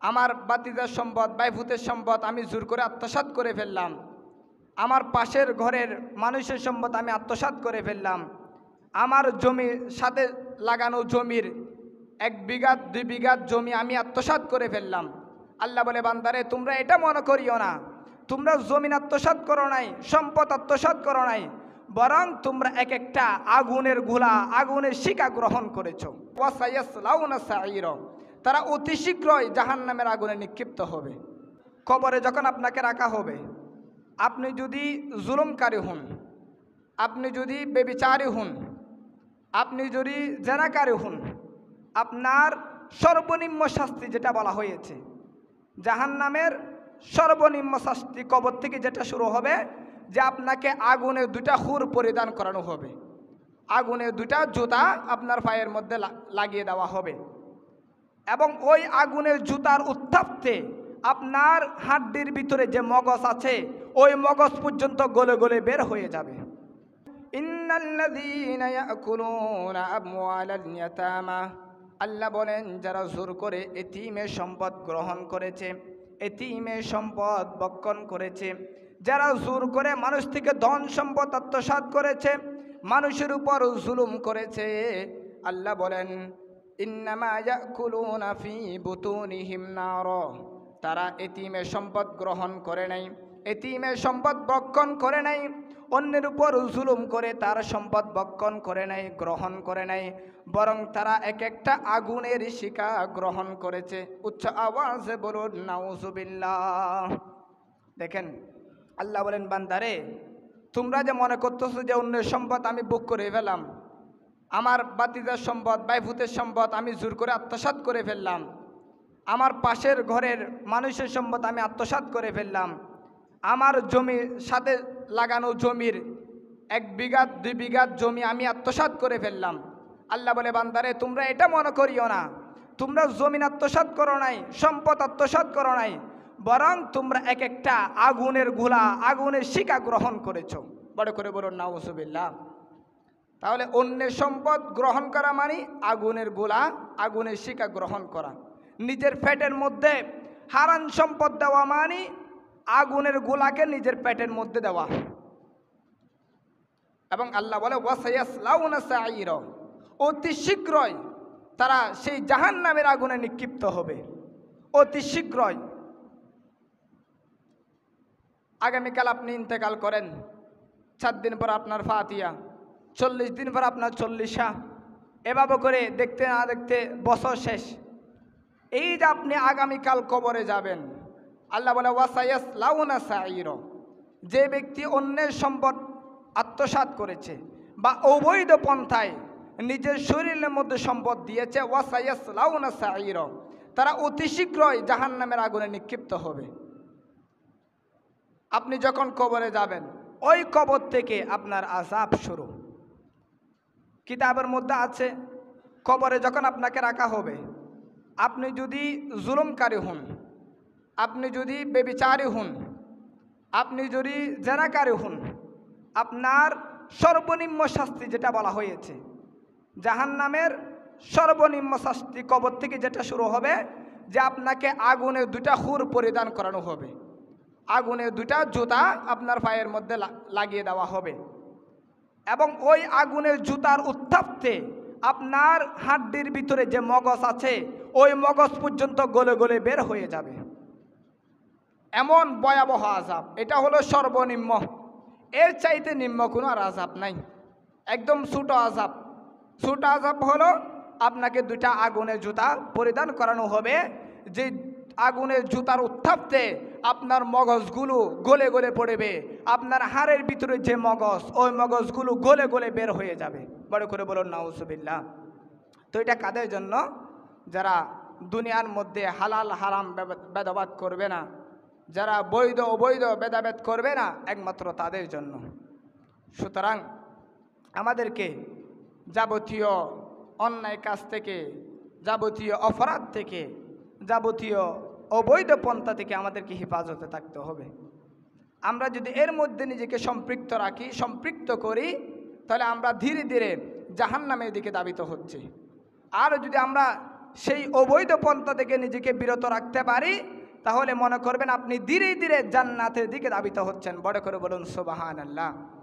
আমার বাতিজার সম্পদ, বাইফুতের সম্পদ আমি জোর করে আত্মসাৎ করে ফেললাম। আমার পাশের ঘরের মানুষের সম্পদ আমি আত্মসাৎ করে ফেললাম। আমার জমির সাথে লাগানো জমির 1 বিঘা 2 বিঘা জমি আমি আত্মসাৎ করে ফেললাম। আল্লাহ বলে, বান্দারে তোমরা এটা মনে করিও না তোমরা জমিন আত্মসাৎ করো নাই, সম্পদ আত্মসাৎ করো নাই, বরং তোমরা এক একটা আগুনের গোলা, আগুনের শিকা গ্রহণ করেছো। ওয়াসায়াসলাউনা সাঈরা, তারা অতি শীঘ্রই জাহান্নামের আগুনে নিক্ষিপ্ত হবে। কবরে যখন আপনাকে রাখা হবে, আপনি যদি জুলুমকারী হন, আপনি যদি ব্যভিচারী হন, আপনি যদি জেনাকারী হন, আপনার সর্বনিম্ন শাস্তি যেটা বলা হয়েছে, জাহান্নামের সর্বনিম্ন শাস্তি কবর থেকে যেটা শুরু হবে, যে আপনাকে আগুনে 2টা হুর পরিধান করানো হবে, আগুনে 2টা জুতা আপনার পায়ের মধ্যে লাগিয়ে দেওয়া হবে, এবং ওই আগুনের জুতার উত্তাপে আপনার হাড্ডির ভিতরে যে মগজ আছে ওই মগজ পর্যন্ত গলে গলে বের হয়ে যাবে। ইন্নাল্লাযীনা ইয়াকুলুনা আমওয়ালাল ইয়াতামা, আল্লাহ বলেন যারা জোর করে এতিমের সম্পদ গ্রহণ করেছে, এতিমের সম্পদ ভক্ষণ করেছে, যারা জোর করে মানুষ থেকে ধন সম্পদ আত্মসাৎ করেছে, মানুষের উপর জুলুম করেছে, আল্লাহ বলেন ইন্নামা ইয়াকুলুনা ফি বুতুনিহিম নার, তারা এতিমের সম্পদ গ্রহণ করে নাই, এতিমের সম্পদ ভক্ষণ করে নাই, অন্যের উপর জুলুম করে তার সম্পদ ভক্ষণ করে নাই, গ্রহণ করে নাই, বরং তারা এক একটা আগুনের শিকা গ্রহণ করেছে। উচ্চ আওয়াজে বলুন নাউজুবিল্লাহ। দেখেন আল্লাহ বলেন, বান্দারে তোমরা যে মনে করতেছো যে অন্যের সম্পদ আমি ভোগ করে ফেলাম, আমার বাতিজার সম্পদ, বাইফুতের সম্পদ আমি জোর করে আত্মসাৎ করে ফেললাম, আমার পাশের ঘরের মানুষের সম্পদ আমি আত্মসাৎ করে ফেললাম, আমার জমির সাথে লাগানো জমির 1 বিঘা 2 বিঘা জমি আমি আত্মসাৎ করে ফেললাম। আল্লাহ বলে, বান্দারে তোমরা এটা মনে করিও না তোমরা জমিন আত্মসাৎ করো নাই, সম্পদ আত্মসাৎ করো নাই, বরং তোমরা এক একটা আগুনের গোলা, আগুনের শিকা গ্রহণ করেছো। বড় করে বলুন নাউজুবিল্লাহ। তাহলে অন্যের সম্পদ গ্রহণ করা মানে আগুনের গোলা, আগুনের শিকা গ্রহণ করা। নিজের পেটের মধ্যে হারাম সম্পদ দেওয়া মানে আগুনের গোলাকে নিজের পেটের মধ্যে দেওয়া। এবং আল্লাহ বলে ওয়াসায়াসলাউনা সাঈরা, অতি শীঘ্রই তারা সেই জাহান্নামের আগুনে নিক্ষিপ্ত হবে, অতি শীঘ্রই। আগামীকাল আপনি ইন্তেকাল করেন, 4 দিন পর আপনার ফাতিহা, 40 দিন পর আপনার 40 এভাবে করে দেখতে না দেখতে বছর শেষ। এই যে আপনি আগামীকাল কবরে যাবেন, আল্লাহ বলে ওয়াসায়াসলাউনা সাঈরা, যে ব্যক্তি অন্যের সম্পদ আত্মসাৎ করেছে বা অবৈধ পন্থায় নিজের শরীরের মধ্যে সম্পদ দিয়েছে, ওয়াসায়াসলাউনা সাঈরা, তারা অতি শীঘ্রই জাহান্নামের আগুনে নিক্ষিপ্ত হবে। আপনি যখন কবরে যাবেন, ওই কবর থেকে আপনার আযাব শুরু। কিতাবের মধ্যে আছে, কবরে যখন আপনাকে রাখা হবে, আপনি যদি জুলুমকারী হন, আপনি যদি ব্যভিচারী হন, আপনি যদি জেনাকারী হন, আপনার সর্বনিম্ন শাস্তি যেটা বলা হয়েছে, জাহান্নামের সর্বনিম্ন শাস্তি কবর থেকে যেটা শুরু হবে, যে আপনাকে আগুনে 2টা হুর পরিধান করানো হবে, আগুনে 2টা জুতা আপনার পায়ের মধ্যে লাগিয়ে দেওয়া হবে, এবং ওই আগুনের জুতার উত্তাপে আপনার হাড্ডির ভিতরে যে মগজ আছে ওই মগজ পর্যন্ত গলে গলে বের হয়ে যাবে। এমন ভয়াবহ আযাব, এটা হলো সর্বনিম্ন, এর চাইতে নিম্ন কোনো আর আযাব নাই। একদম ছোট আযাব, ছোট আযাব হলো আপনাকে 2টা আগুনের জুতা পরিধান করানো হবে, যে আগুনের জুতার উত্তাপে আপনার মগজগুলো গলে গলে পড়বে, আপনার হাড়ের ভিতরে যে মগজ ওই মগজগুলো গলে গলে বের হয়ে যাবে। বড় করে বলুন নাউজুবিল্লাহ। তো এটা কাদের জন্য? যারা দুনিয়ার মধ্যে হালাল হারাম ভেদাভেদ করবে না, যারা বৈধ অবৈধ ভেদাভেদ করবে না, একমাত্র তাদের জন্য। সুতরাং আমাদেরকে যাবতীয় অন্যায় কাজ থেকে, যাবতীয় অপরাধ থেকে, যাবতীয় অবৈধ পন্থা থেকে আমাদেরকে হেফাজতে থাকতে হবে। আমরা যদি এর মধ্যে নিজেকে সম্পৃক্ত রাখি, সম্পৃক্ত করি, তাহলে আমরা ধীরে ধীরে জাহান্নামের দিকে ধাবিত হচ্ছি। আর যদি আমরা সেই অবৈধ পন্থা থেকে নিজেকে বিরত রাখতে পারি, তাহলে মনে করবেন আপনি ধীরে ধীরে জান্নাতের দিকে ধাবিত হচ্ছেন। বড় করে বলুন সুবহানাল্লাহ।